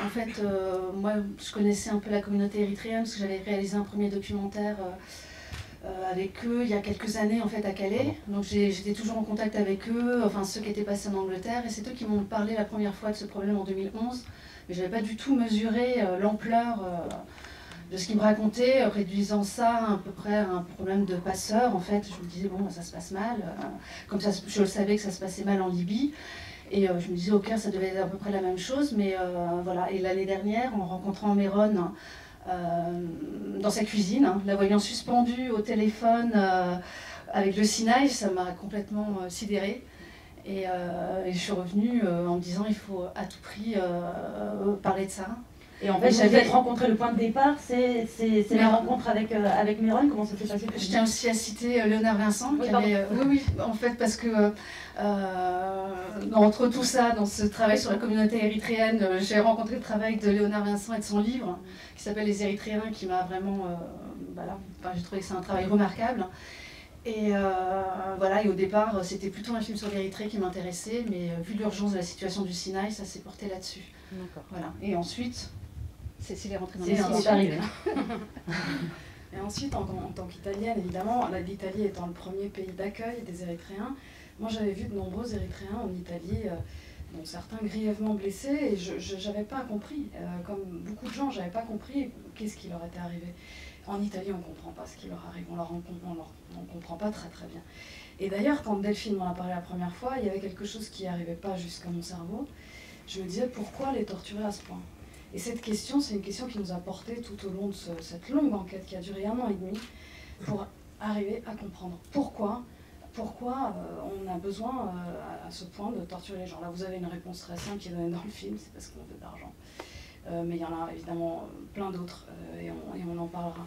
En fait, moi, je connaissais un peu la communauté érythréenne parce que j'avais réalisé un premier documentaire avec eux il y a quelques années en fait à Calais. Donc j'étais toujours en contact avec eux, enfin ceux qui étaient passés en Angleterre, et c'est eux qui m'ont parlé la première fois de ce problème en 2011. Mais je n'avais pas du tout mesuré l'ampleur de ce qu'ils me racontaient, réduisant ça à peu près à un problème de passeurs. En fait, je me disais, bon, ça se passe mal. Comme ça, je le savais que ça se passait mal en Libye. Et je me disais, au Caire, ça devait être à peu près la même chose. Mais voilà. Et l'année dernière, en rencontrant Meron dans sa cuisine, la voyant suspendue au téléphone avec le Sinaï, ça m'a complètement sidérée. Et je suis revenue en me disant, il faut à tout prix parler de ça. Et en fait, j'avais rencontré le point de départ, c'est la rencontre avec Meron. Comment ça s'est passé? Je tiens aussi à citer Léonard Vincent, oui, qui avait, oui, en fait, parce que entre tout ça, dans ce travail sur la communauté érythréenne, j'ai rencontré le travail de Léonard Vincent et de son livre, qui s'appelle Les Érythréens, qui m'a vraiment, voilà, enfin, j'ai trouvé que c'est un travail remarquable. Et voilà, et au départ, c'était plutôt un film sur l'Érythrée qui m'intéressait, mais vu l'urgence de la situation du Sinaï, ça s'est porté là-dessus. Voilà. Et ensuite, Cécile est rentrée dans l'histoire. Et ensuite, en tant qu'Italienne, évidemment, l'Italie étant le premier pays d'accueil des Érythréens, moi j'avais vu de nombreux Érythréens en Italie, dont certains grièvement blessés, et je n'avais pas compris, comme beaucoup de gens, je n'avais pas compris qu'est-ce qui leur était arrivé. En Italie, on ne comprend pas ce qui leur arrive, on ne comprend pas très très bien. Et d'ailleurs, quand Delphine m'en a parlé la première fois, il y avait quelque chose qui n'arrivait pas jusqu'à mon cerveau. Je me disais, pourquoi les torturer à ce point? Et cette question, c'est une question qui nous a porté tout au long de cette longue enquête qui a duré 1 an et demi pour arriver à comprendre pourquoi on a besoin à ce point de torturer les gens. Là, vous avez une réponse très simple qui est donnée dans le film, c'est parce qu'on veut de l'argent. Mais il y en a évidemment plein d'autres et on en parlera.